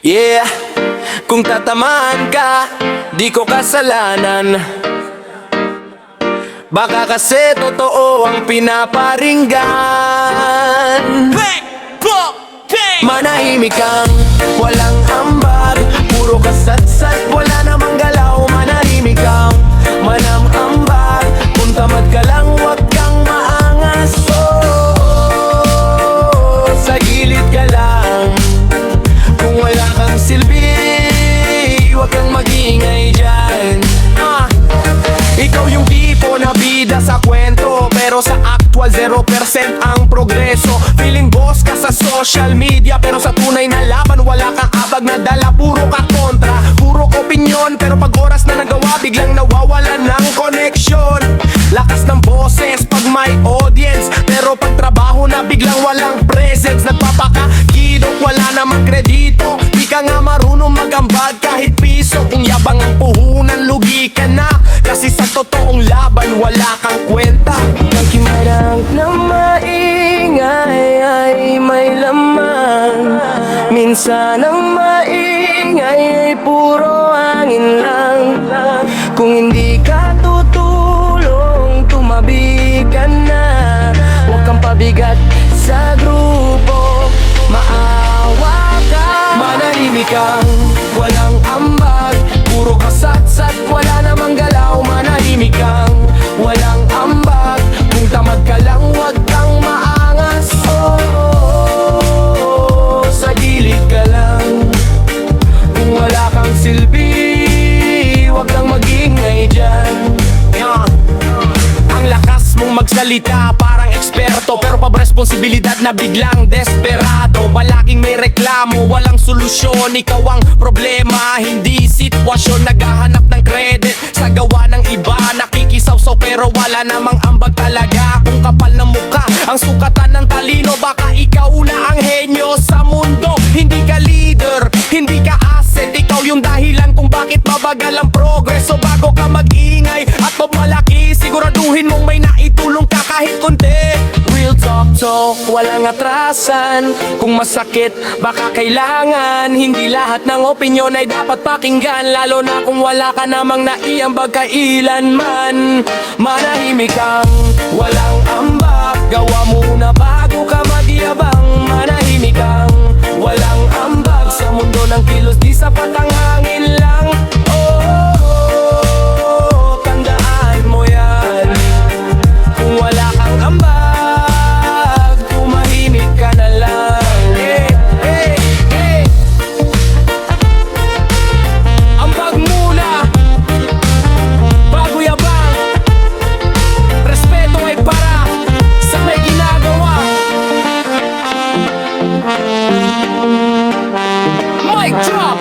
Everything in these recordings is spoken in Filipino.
Yeah, kung tatamaan ka, di ko kasalanan. Baka kasi totoo ang pinaparinggan. Manahimik kang walang ambag, puro kasatsat, wala namang galaw. Manahimik kang manamambag, kung tamad ka lang wag kang maangas. Oh, sa gilid ka lang, kung wala kang silbi, wag kang mag-ingay dyan. Ikaw yung tipo na bida sa kwento, pero sa actual 0% ang progreso. Feeling boss ka sa social media, pero sa tunay na laban wala kang abag na dala. Puro ka kontra, puro opinyon, pero pag oras na nagawa biglang nawawala ng connection. Lakas ng boses pag may audience, pero pag trabaho na biglang walang presence. Nagpapakakidok, wala namang kredito, di ka nga marunong magambag kahit piso. Kung yabang ang puhunan, lugi ka na, kasi sa totoong laban wala kang kwenta. Nakimarang na maingay ay may laman, minsan ang maingay ay puro hangin lang. Kung hindi ka tutulong, tumabi ka na. Huwag kang pabigat sa grupo, maawa ka. Manahimik kang walang ambag, puro kasatsat, wala namang galaw. Manahimik kang walang ambag, kung tamad ka lang wag kang maangas. Oh, sa gilid ka lang, kung wala kang silbi, wag kang mag-ingay dyan. Ang lakas mong magsalita parang eksperto, pero responsibilidad na biglang desperado. Palaking may reklamo, walang solusyon. Ikaw ang problema, hindi sitwasyon. Naghahanap ng credit sa gawa ng iba, nakikisawsaw pero wala namang ambag talaga. Kung kapal na mukha ang sukatan ng talino, baka ikaw na ang henyo sa mundo. Hindi ka leader, hindi ka asset, ikaw yung dahilan kung bakit mabagal ang progreso. Bago ka mag-ingay at magmalaki, siguraduhin mong may naitulong ka kahit konti. Real talk to, walang atrasan. Kung masakit, baka kailangan. Hindi lahat ng opinyon ay dapat pakinggan, lalo na kung wala ka namang naiambag kailanman. Manahimik kang walang ambag, gawa muna bago ka magyabang. Manahimik kang walang ambag, sa mundo ng kilos di sapat ang hangin lang. Oh, tandaan mo yan, kung wala kang ambag, tumahimik ka na lang. Ambag muna bago yabang, respeto ay para sa may ginagawa. Mic drop.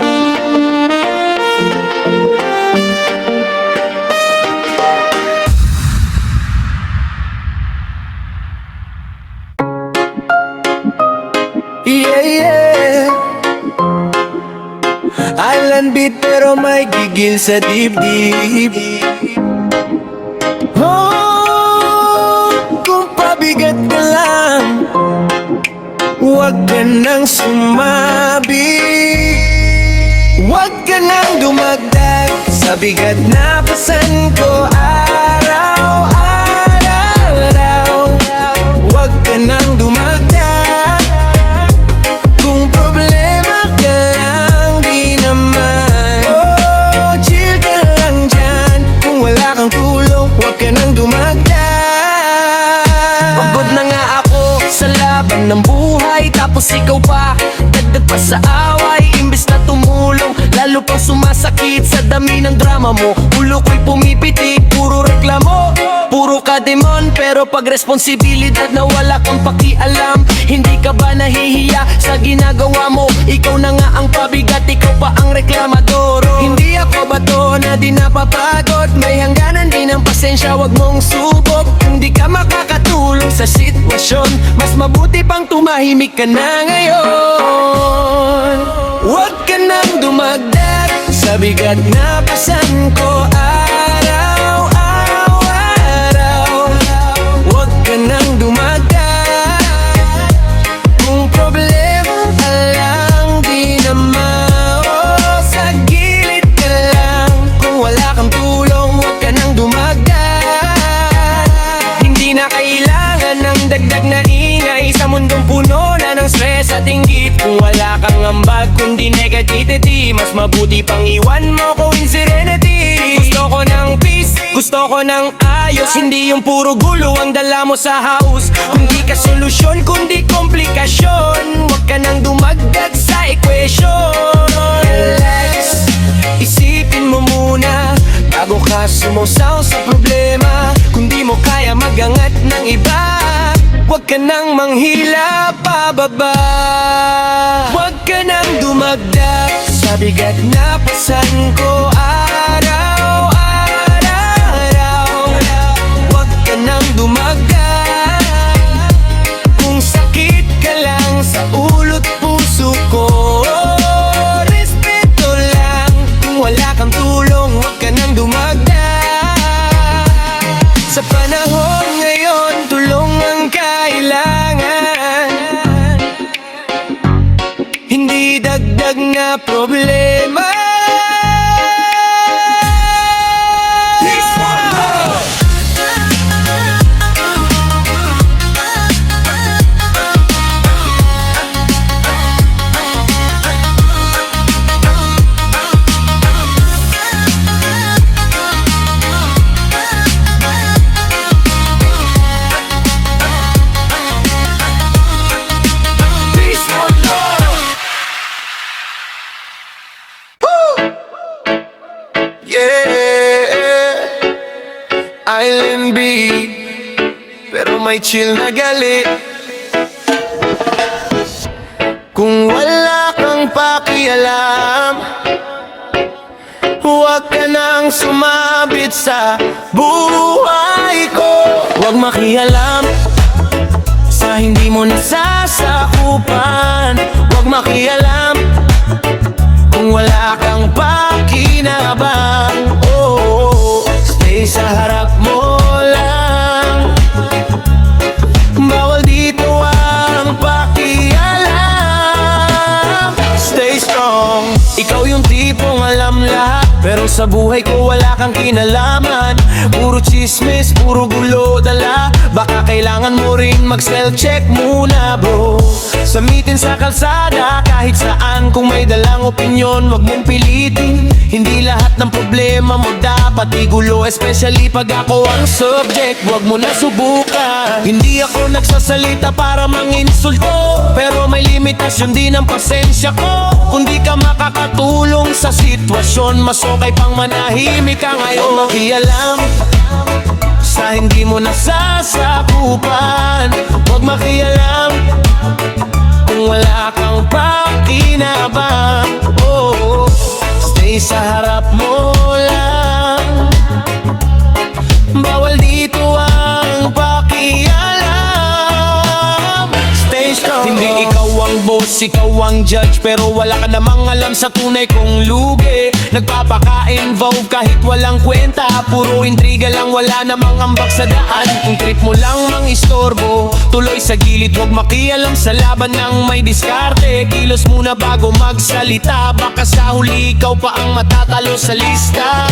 Yeah, yeah. Island beat pero may gigil sa dibdib. Oh, kung pabigat ka lang, huwag ka nang sumabi. Huwag ka nang dumagdag sa bigat na pasan ko araw-araw. Huwag ka nang dumagdag, kung problema ka lang di naman. Oh, chill ka lang dyan, kung wala kang tulong, huwag ka nang dumagdag. Pagod na nga ako sa laban ng buhay, tapos ikaw pa, dagdag pa sa away. Imbes na tumulong, lalo pang sumasakit sa dami ng drama mo. Ulo ko'y pumipitik, puro reklamo, puro ka demon, pero pag responsibilidad na wala kang pakialam. Hindi ka ba nahihiya sa ginagawa mo? Ikaw na nga ang pabigat, ikaw pa ang reklamadoro. Hindi ako bato na di napapagod, may hangganan din ang pasensya, wag mong subok. Kung di ka makakatulong sa sitwasyon, mas mabuti pang tumahimik ka na ngayon. Huwag ka nang dumagdag sa bigat na pasan ko araw-araw. Huwag ka nang dumagdag, kung problema ka lang di naman. titi. Mas mabuti pang iwan mo ko in serenity. Gusto ko ng peace, gusto ko ng ayos. Hindi yung puro gulo ang dala mo sa house. Kundi ka solusyon, kundi komplikasyon. Huwag ka nang dumagdag sa equation. Relax, isipin mo muna bago ka sumusaw sa problema. Kung di mo kaya magangat ng iba, huwag ka nang manghila pababa. Huwag ka nang dumagdag sa bigat na pasan ko araw-araw. Huwag ka nang dumagdag kung sakit ka lang sa ulo't puso ko. Respeto lang kung wala kang tulong, huwag ka nang dumagdag. Sa panahon ngayon, tulong ang kailangan, hindi dagdag na problema. Island B, pero may chill na galit. Kung wala kang pakialam, huwag ka nang sumabit sa buhay ko. Huwag makialam sa hindi mo nasasakupan. Huwag makialam kung wala kang pakinabang. Stay sa harap mo lang, bawal dito ang pakialam. Stay strong, ikaw yung tipong alam lahat, pero sa buhay ko wala kang kinalaman. Puro chismis, puro gulo dala. Baka kailangan mo rin mag-self check muna bro. Samitin sa kalsada kahit saan. Kung may dalang opinyon, wag mong pilitin. Hindi lahat ng problema mo dapat igulo, especially pag ako ang subject. Wag mo na subukan. Hindi ako nagsasalita para manginsulto, pero may limitasyon din ang pasensya ko. Kung di ka makakatulong sa sitwasyon, mas okay pang manahimik ka ngayon. Makialam sa hindi mo nasasakupan. Huwag makialam kung wala kang pakinabang. Stay sa harap mo lang, bawal dito ang pakialam. Stay strong. Hindi ikaw ang boss, ikaw ang judge, pero wala ka namang alam sa tunay kong lugi. Nagpapaka-involve kahit walang kwenta, puro intriga lang, wala namang ambak sa daan. Kung trip mo lang mang istorbo, tuloy sa gilid, huwag makialam sa laban ng may diskarte. Kilos muna bago magsalita, baka sa huli ikaw pa ang matatalo sa lista.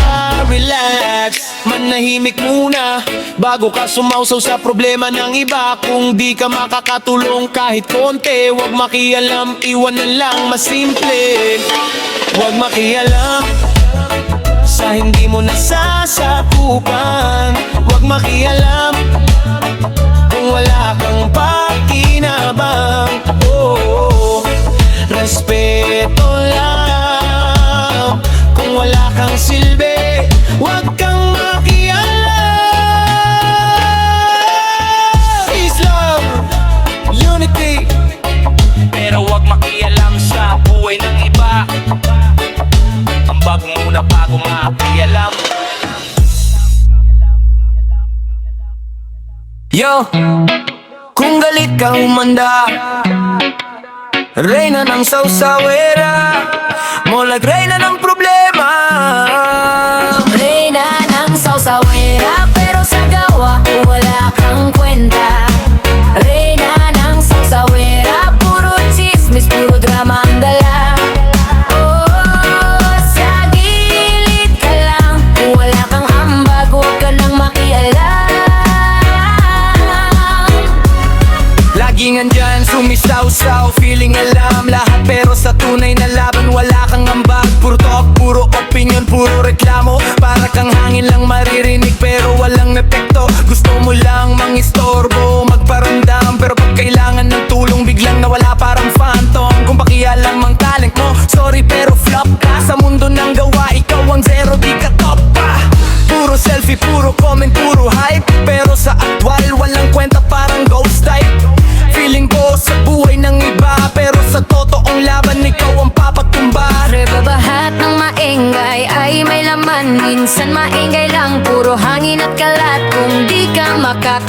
Relax, manahimik muna bago ka sumausaw sa problema ng iba. Kung di ka makakatulong kahit konti, huwag makialam, iwanan lang, mas simple. Huwag makialam sa hindi mo nasasakupan. Huwag makialam kung wala kang pakinabang. Respeto lang kung wala kang silbi. Huwag kang makialam. Peace, love, unity, pero huwag makialam sa buhay ng iba. Ambag muna bago makialam. Yo, kung galit ka humanda, reyna ng sausawera, mo like reyna ng problema. Reyna ng sausawera, pero sa gawa wala kang kwenta. Reyna ng sausawera, puro chismis, puro drama ang dala. Sa gilid ka lang, kung wala kang ambag, huwag ka nang makialam. Laging andyan, sumisaw-saw, feeling alam lahat, pero sa tunay na laban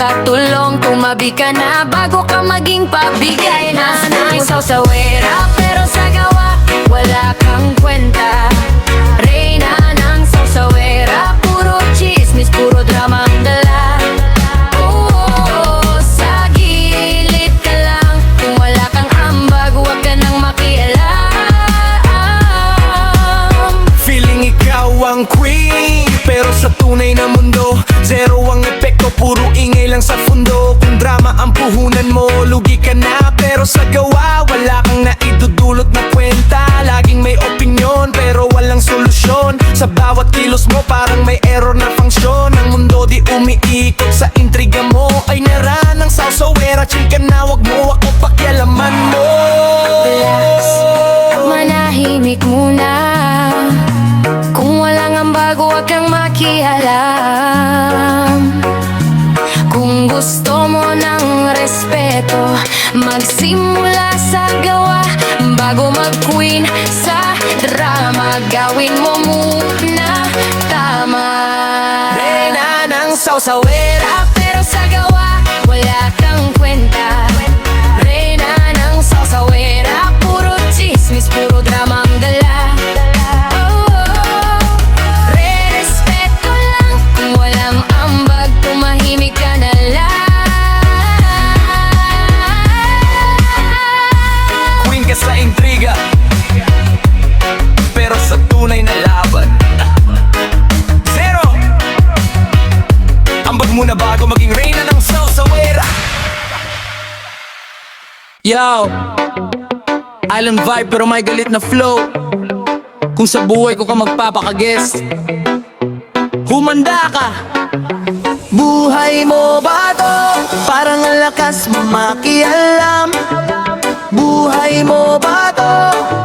makatulong. Tumabi ka na bago ka maging pabigay na isaw sa wera, pero sa gawa wala kang kwenta. Reyna ng sawsawera, puro chismis, puro drama ang dala. Oo, sa gilid ka lang. Kung wala kang ambag, huwag ka nang makialam. Feeling ikaw ang queen, pero sa tunay na mundo zero ang epekto, puro ingay lang sa fundo. Kung drama ang puhunan mo, lugi ka na. Pero sa gawa, wala kang naidudulot na kwenta. Laging may opinyon, pero walang solusyon. Sa bawat kilos mo, parang may error na function. Ang mundo di umiikot sa intriga mo. Ay nara ng sawsawera, chill ka na, wag mo ako pakialaman mo. Relax, manahimik muna. Kung walang ambag, huwag kang makialam. Kung gusto mo ng respeto, magsimula sa gawa bago mag-queen sa drama. Gawin mo muna tama. Reyna ng sawsawera, Pero sa gawa, wala kang kwenta. Reyna ng sawsawera, puro chismis, puro drama ang dala. Re-respeto lang, kung walang ambag, tumahimik ka na lang. queen ka sa intriga, pero sa tunay na laban zero. Ambag muna bago maging reyna ng sawsawera. Yo, island vibe pero may galit na flow. Kung sa buhay ko ka magpapakaguest, humanda ka. Buhay mo ba to? Parang ang lakas mo makialam. Buhay mo ba to?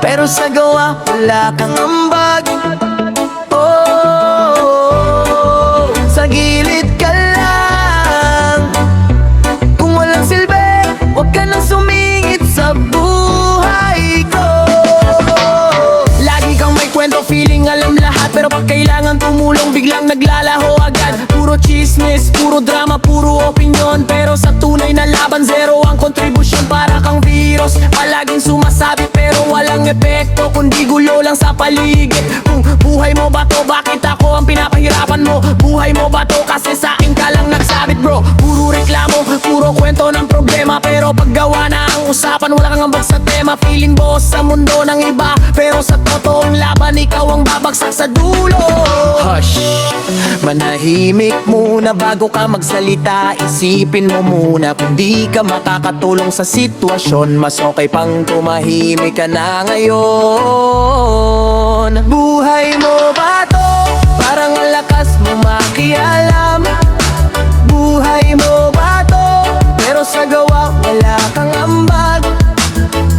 Pero sa gawa wala kang ambag. Oh, sa gilid ka lang. Kung walang silbi, wag ka nang sumingit sa buhay ko. Lagi kang may kwento, feeling alam lahat, pero pag kailangan tumulong, biglang naglalaho agad. Puro chismis, puro drama, puro opinyon, pero sa tunay na laban, zero ang kontribusyon. Para kang virus, palaging sumasabi pero walang epekto, kundi gulo lang sa paligid. Kung buhay mo ba to, bakit ako ang pinapahirapan mo? Buhay mo ba to, kasi sa akin ka lang nagsabit bro. Puro reklamo, puro kwento ng problema, pero paggawa na ang usapan, wala kang ambag sa tema. Feeling boss sa mundo ng iba, pero sa totoong laban, ikaw ang babagsak sa dulo. Hush, manahimik muna bago ka magsalita. Isipin mo muna kung di ka makakatulong sa sitwasyon. Mas okay pang tumahimik ka na ngayon. Buhay mo ba to? Parang ang lakas mo makialam. Buhay mo ba to? Pero sa gawa wala kang ambag.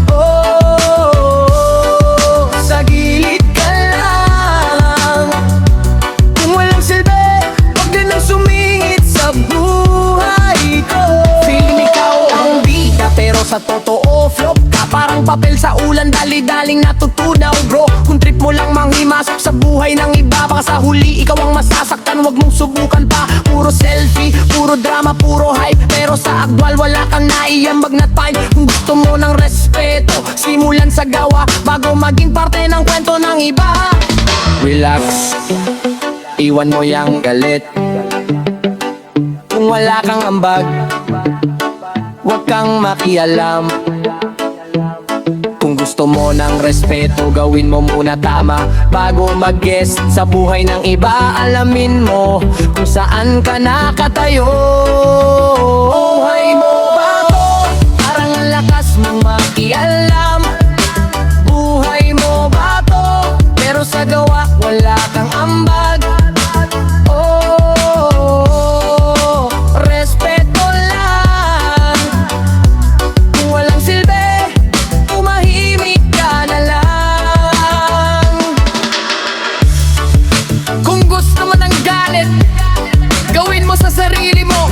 Oh, sa gilid ka lang. Kung walang silbi, wag ka nang sumingit sa buhay ko. Feeling ikaw ang bida, pero sa totoo flop ka. Parang papel sa ulan, dali-daling natutunaw bro. Kung trip mo lang manghimasok sa buhay ng iba, baka sa huli ikaw ang masasaktan, wag mong subukan pa. Puro selfie, puro drama, puro hype, pero sa agwal wala kang naiambag na time. Kung gusto mo ng respeto, simulan sa gawa bago maging parte ng kwento ng iba. Relax, iwan mo yang galit. Kung wala kang ambag, wag kang makialam. Kung gusto mo ng respeto, gawin mo muna tama bago mag-guess sa buhay ng iba. Alamin mo kung saan ka nakatayo. Buhay mo ba to? Parang ang lakas mong makialam. Buhay mo ba to? Pero sa gawa wala kang ambag. Oh, respeto lang. Kung walang silbi, tumahimik ka na lang. Kung gusto mo ng galit, gawin mo sa sarili mo.